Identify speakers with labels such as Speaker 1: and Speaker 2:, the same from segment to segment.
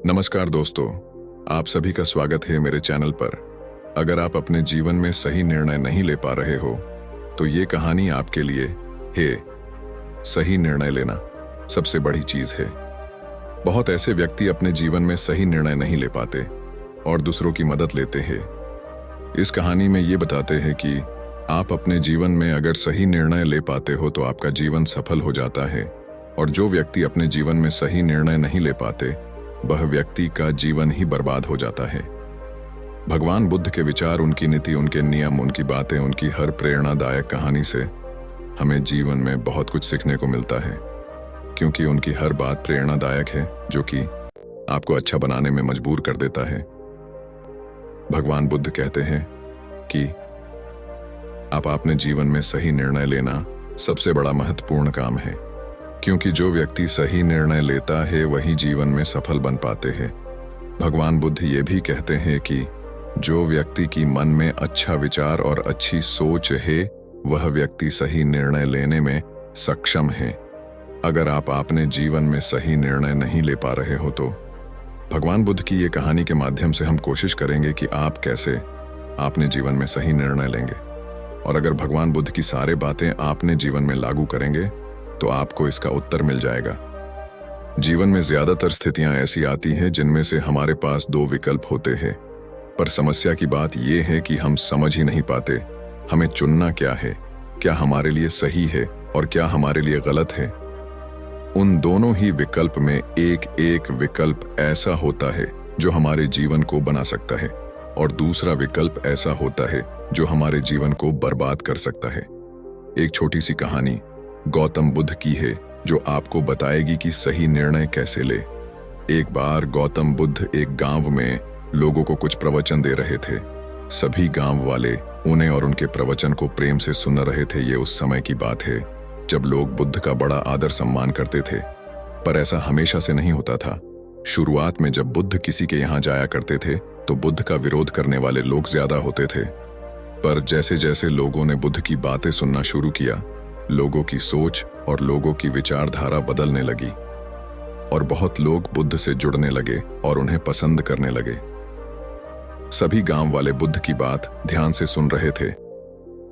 Speaker 1: नमस्कार दोस्तों, आप सभी का स्वागत है मेरे चैनल पर। अगर आप अपने जीवन में सही निर्णय नहीं ले पा रहे हो तो ये कहानी आपके लिए है। सही निर्णय लेना सबसे बड़ी चीज है। बहुत ऐसे व्यक्ति अपने जीवन में सही निर्णय नहीं ले पाते और दूसरों की मदद लेते हैं। इस कहानी में ये बताते हैं कि आप अपने जीवन में अगर सही निर्णय ले पाते हो तो आपका जीवन सफल हो जाता है, और जो व्यक्ति अपने जीवन में सही निर्णय नहीं ले पाते वह व्यक्ति का जीवन ही बर्बाद हो जाता है। भगवान बुद्ध के विचार, उनकी नीति, उनके नियम, उनकी बातें, उनकी हर प्रेरणादायक कहानी से हमें जीवन में बहुत कुछ सीखने को मिलता है, क्योंकि उनकी हर बात प्रेरणादायक है जो कि आपको अच्छा बनाने में मजबूर कर देता है। भगवान बुद्ध कहते हैं कि आप अपने जीवन में सही निर्णय लेना सबसे बड़ा महत्वपूर्ण काम है, क्योंकि जो व्यक्ति सही निर्णय लेता है वही जीवन में सफल बन पाते हैं। भगवान बुद्ध ये भी कहते हैं कि जो व्यक्ति की मन में अच्छा विचार और अच्छी सोच है वह व्यक्ति सही निर्णय लेने में सक्षम है। अगर आप अपने जीवन में सही निर्णय नहीं ले पा रहे हो तो भगवान बुद्ध की ये कहानी के माध्यम से हम कोशिश करेंगे कि आप कैसे अपने जीवन में सही निर्णय लेंगे, और अगर भगवान बुद्ध की सारे बातें आपने जीवन में लागू करेंगे तो आपको इसका उत्तर मिल जाएगा। जीवन में ज्यादातर स्थितियां ऐसी आती हैं जिनमें से हमारे पास दो विकल्प होते हैं, पर समस्या की बात यह है कि हम समझ ही नहीं पाते हमें चुनना क्या है, क्या हमारे लिए सही है और क्या हमारे लिए गलत है। उन दोनों ही विकल्प में एक एक विकल्प ऐसा होता है जो हमारे जीवन को बना सकता है, और दूसरा विकल्प ऐसा होता है जो हमारे जीवन को बर्बाद कर सकता है। एक छोटी सी कहानी गौतम बुद्ध की है जो आपको बताएगी कि सही निर्णय कैसे ले। एक बार गौतम बुद्ध एक गांव में लोगों को कुछ प्रवचन दे रहे थे। सभी गांव वाले उन्हें और उनके प्रवचन को प्रेम से सुन रहे थे। ये उस समय की बात है जब लोग बुद्ध का बड़ा आदर सम्मान करते थे, पर ऐसा हमेशा से नहीं होता था। शुरुआत में जब बुद्ध किसी के यहाँ जाया करते थे तो बुद्ध का विरोध करने वाले लोग ज्यादा होते थे, पर जैसे जैसे लोगों ने बुद्ध की बातें सुनना शुरू किया, लोगों की सोच और लोगों की विचारधारा बदलने लगी और बहुत लोग बुद्ध से जुड़ने लगे और उन्हें पसंद करने लगे। सभी गांव वाले बुद्ध की बात ध्यान से सुन रहे थे।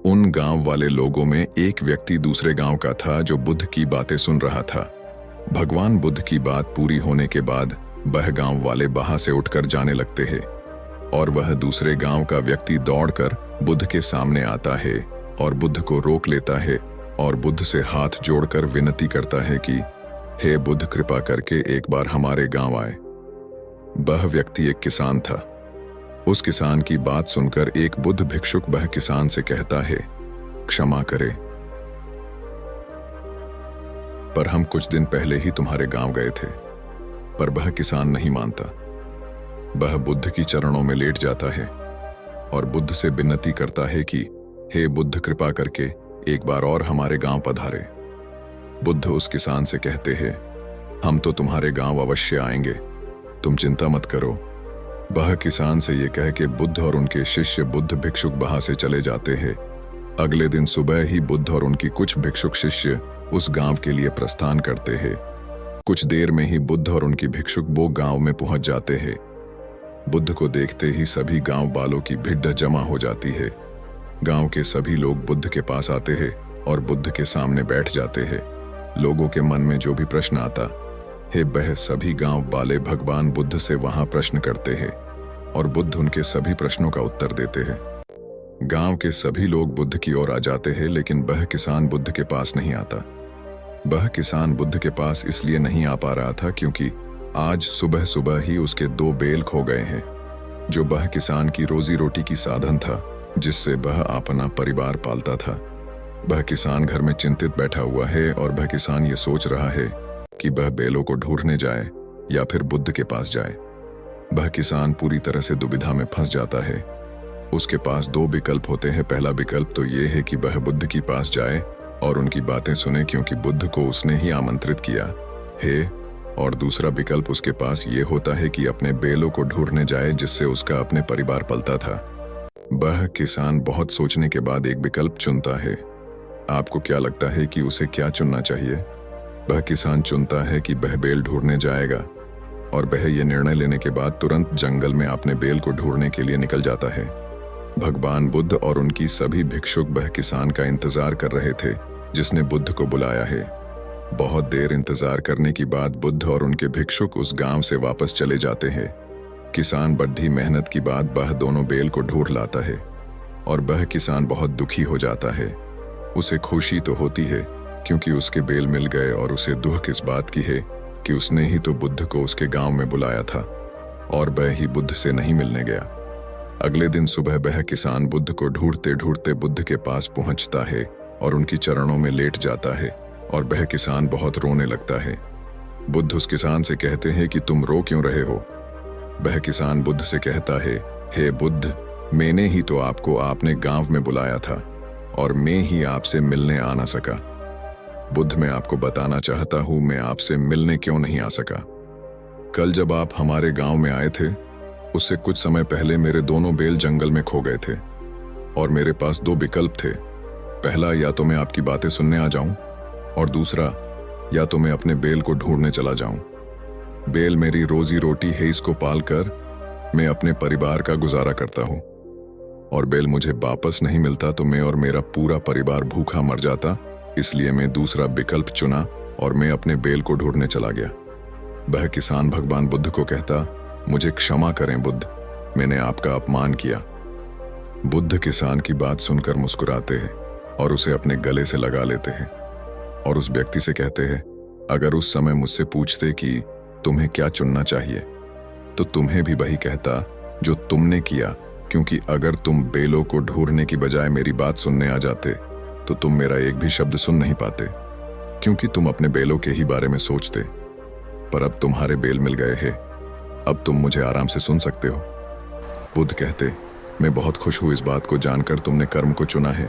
Speaker 1: उन गांव वाले लोगों में एक व्यक्ति दूसरे गांव का था जो बुद्ध की बातें सुन रहा था। भगवान बुद्ध की बात पूरी होने के बाद वह गांव वाले वहां से उठकर जाने लगते हैं, और वह दूसरे गांव का व्यक्ति दौड़कर बुद्ध के सामने आता है और बुद्ध को रोक लेता है और बुद्ध से हाथ जोड़कर विनती करता है कि हे बुद्ध, कृपा करके एक बार हमारे गांव आए। वह व्यक्ति एक किसान था। उस किसान की बात सुनकर एक बुद्ध भिक्षुक वह किसान से कहता है, क्षमा करे, पर हम कुछ दिन पहले ही तुम्हारे गांव गए थे। पर वह किसान नहीं मानता। वह बुद्ध की चरणों में लेट जाता है और बुद्ध से विनती करता है कि हे बुद्ध, कृपा करके एक बार और हमारे गांव पधारे। बुद्ध उस किसान से कहते हैं, हम तो तुम्हारे गांव अवश्य आएंगे, तुम चिंता मत करो। वह किसान से ये कह के बुद्ध और उनके शिष्य बुद्ध भिक्षुक वहां से चले जाते हैं। अगले दिन सुबह ही बुद्ध और उनकी कुछ भिक्षुक शिष्य उस गांव के लिए प्रस्थान करते हैं। कुछ देर में ही बुद्ध और उनकी भिक्षुक वो गांव में पहुंच जाते हैं। बुद्ध को देखते ही सभी गांव वालों की भीड़ जमा हो जाती है। गांव के सभी लोग बुद्ध के पास आते हैं और बुद्ध के सामने बैठ जाते हैं। लोगों के मन में जो भी प्रश्न आता है वह सभी गांव वाले भगवान बुद्ध से वहां प्रश्न करते हैं और बुद्ध उनके सभी प्रश्नों का उत्तर देते हैं। गांव के सभी लोग बुद्ध की ओर आ जाते हैं, लेकिन वह किसान बुद्ध के पास नहीं आता। वह किसान बुद्ध के पास इसलिए नहीं आ पा रहा था क्योंकि आज सुबह सुबह ही उसके 2 बैल खो गए हैं, जो वह किसान की रोजी रोटी की साधन था, जिससे वह अपना परिवार पालता था। वह किसान घर में चिंतित बैठा हुआ है और वह किसान ये सोच रहा है कि वह बैलों को ढूंढने जाए या फिर बुद्ध के पास जाए। वह किसान पूरी तरह से दुविधा में फंस जाता है। उसके पास 2 विकल्प होते हैं। पहला विकल्प तो ये है कि वह बुद्ध के पास जाए और उनकी बातें सुने, क्योंकि बुद्ध को उसने ही आमंत्रित किया है, और दूसरा विकल्प उसके पास ये होता है कि अपने बैलों को ढूंढने जाए जिससे उसका अपने परिवार पलता था। वह किसान बहुत सोचने के बाद एक विकल्प चुनता है। आपको क्या लगता है कि उसे क्या चुनना चाहिए? वह किसान चुनता है कि वह बैल ढूंढने जाएगा और वह ये निर्णय लेने के बाद तुरंत जंगल में अपने बेल को ढूंढने के लिए निकल जाता है। भगवान बुद्ध और उनकी सभी भिक्षुक वह किसान का इंतजार कर रहे थे जिसने बुद्ध को बुलाया है। बहुत देर इंतजार करने के बाद बुद्ध और उनके भिक्षुक उस गांव से वापस चले जाते हैं। किसान बड़ी मेहनत के बाद वह दोनों बेल को ढूंढ लाता है और वह किसान बहुत दुखी हो जाता है। उसे खुशी तो होती है क्योंकि उसके बेल मिल गए, और उसे दुख इस बात की है कि उसने ही तो बुद्ध को उसके गांव में बुलाया था और वह ही बुद्ध से नहीं मिलने गया। अगले दिन सुबह वह किसान बुद्ध को ढूंढते ढूंढते बुद्ध के पास पहुंचता है और उनकी चरणों में लेट जाता है और वह किसान बहुत रोने लगता है। बुद्ध उस किसान से कहते हैं कि तुम रो क्यों रहे हो। वह किसान बुद्ध से कहता है, हे बुद्ध, मैंने ही तो आपको आपने गांव में बुलाया था और मैं ही आपसे मिलने आ ना सका। बुद्ध, मैं आपको बताना चाहता हूं मैं आपसे मिलने क्यों नहीं आ सका। कल जब आप हमारे गांव में आए थे उससे कुछ समय पहले मेरे दोनों बेल जंगल में खो गए थे और मेरे पास दो विकल्प थे। पहला, या तो मैं आपकी बातें सुनने आ जाऊं, और दूसरा, या तो मैं अपने बेल को ढूंढने चला जाऊं। बेल मेरी रोजी रोटी है, इसको पालकर मैं अपने परिवार का गुजारा करता हूं, और बेल मुझे वापस नहीं मिलता तो मैं और मेरा पूरा परिवार भूखा मर जाता। इसलिए मैं दूसरा विकल्प चुना और मैं अपने बेल को ढूंढने चला गया। वह किसान भगवान बुद्ध को कहता, मुझे क्षमा करें बुद्ध, मैंने आपका अपमान किया। बुद्ध किसान की बात सुनकर मुस्कुराते हैं और उसे अपने गले से लगा लेते हैं और उस व्यक्ति से कहते हैं, अगर उस समय मुझसे पूछते कि तुम्हें क्या चुनना चाहिए तो तुम्हें भी वही कहता जो तुमने किया, क्योंकि अगर तुम बेलों को ढूंढने की बजाय मेरी बात सुनने आ जाते तो तुम मेरा एक भी शब्द सुन नहीं पाते, क्योंकि तुम अपने बेलों के ही बारे में सोचते। पर अब तुम्हारे बेल मिल गए हैं, अब तुम मुझे आराम से सुन सकते हो। बुद्ध कहते, मैं बहुत खुश हूं इस बात को जानकर तुमने कर्म को चुना है।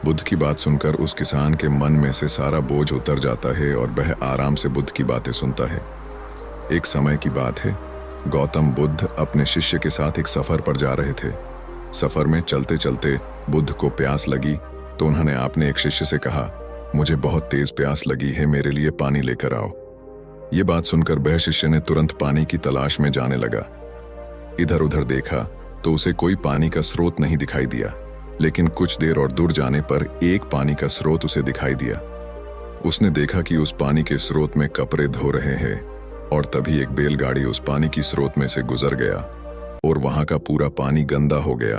Speaker 1: बुद्ध की बात सुनकर उस किसान के मन में से सारा बोझ उतर जाता है और वह आराम से बुद्ध की बातें सुनता है। एक समय की बात है, गौतम बुद्ध अपने शिष्य के साथ एक सफर पर जा रहे थे। सफर में चलते चलते बुद्ध को प्यास लगी तो उन्होंने अपने एक शिष्य से कहा, मुझे बहुत तेज प्यास लगी है, मेरे लिए पानी लेकर आओ। ये बात सुनकर वह शिष्य ने तुरंत पानी की तलाश में जाने लगा। इधर उधर देखा तो उसे कोई पानी का स्रोत नहीं दिखाई दिया, लेकिन कुछ देर और दूर जाने पर एक पानी का स्रोत उसे दिखाई दिया। उसने देखा कि उस पानी के स्रोत में कपड़े धो रहे हैं और तभी एक बैलगाड़ी उस पानी की स्रोत में से गुजर गया और वहां का पूरा पानी गंदा हो गया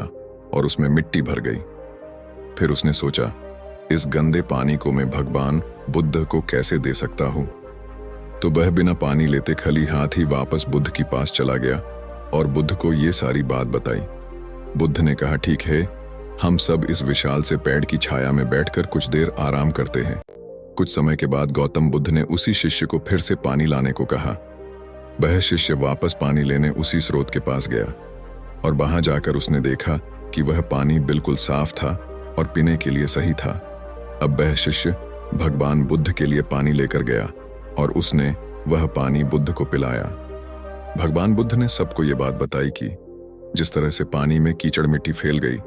Speaker 1: और उसमें मिट्टी भर गई। फिर उसने सोचा, इस गंदे पानी को मैं भगवान बुद्ध को कैसे दे सकता हूं। तो वह बिना पानी लेते खाली हाथ ही वापस बुद्ध के पास चला गया और बुद्ध को ये सारी बात बताई। बुद्ध ने कहा, ठीक है, हम सब इस विशाल से पेड़ की छाया में बैठकर कुछ देर आराम करते हैं। कुछ समय के बाद गौतम बुद्ध ने उसी शिष्य को फिर से पानी लाने को कहा। वह शिष्य वापस पानी लेने उसी स्रोत के पास गया और वहां जाकर उसने देखा कि वह पानी बिल्कुल साफ था और पीने के लिए सही था। अब वह शिष्य भगवान बुद्ध के लिए पानी लेकर गया और उसने वह पानी बुद्ध को पिलाया। भगवान बुद्ध ने सबको ये बात बताई कि जिस तरह से पानी में कीचड़ मिट्टी फैल गई,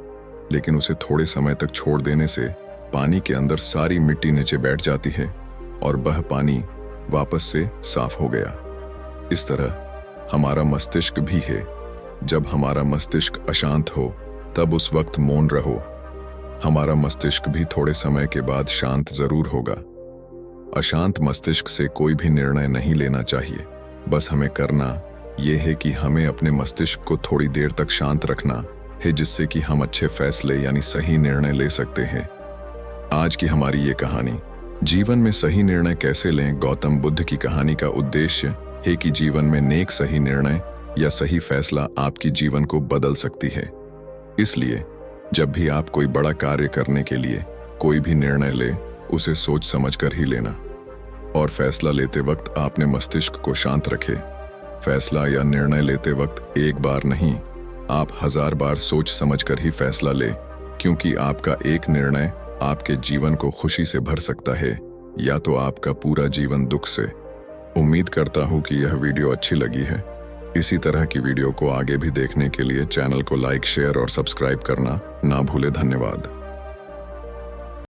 Speaker 1: लेकिन उसे थोड़े समय तक छोड़ देने से पानी के अंदर सारी मिट्टी नीचे बैठ जाती है और वह पानी वापस से साफ हो गया। इस तरह हमारा मस्तिष्क भी है। जब हमारा मस्तिष्क अशांत हो तब उस वक्त मौन रहो। हमारा मस्तिष्क भी थोड़े समय के बाद शांत जरूर होगा। अशांत मस्तिष्क से कोई भी निर्णय नहीं लेना चाहिए। बस हमें करना यह है कि हमें अपने मस्तिष्क को थोड़ी देर तक शांत रखना है, जिससे कि हम अच्छे फैसले यानी सही निर्णय ले सकते हैं। आज की हमारी ये कहानी, जीवन में सही निर्णय कैसे लें, गौतम बुद्ध की कहानी का उद्देश्य है कि जीवन में नेक सही निर्णय या सही फैसला आपकी जीवन को बदल सकती है। इसलिए जब भी आप कोई बड़ा कार्य करने के लिए कोई भी निर्णय ले, उसे सोच समझ कर ही लेना और फैसला लेते वक्त अपने मस्तिष्क को शांत रखें। फैसला या निर्णय लेते वक्त एक बार नहीं, आप 1000 बार सोच समझ कर ही फैसला ले, क्योंकि आपका एक निर्णय आपके जीवन को खुशी से भर सकता है या तो आपका पूरा जीवन दुख से। उम्मीद करता हूँ कि यह वीडियो अच्छी लगी है। इसी तरह की वीडियो को आगे भी देखने के लिए चैनल को लाइक, शेयर और सब्सक्राइब करना ना भूले। धन्यवाद।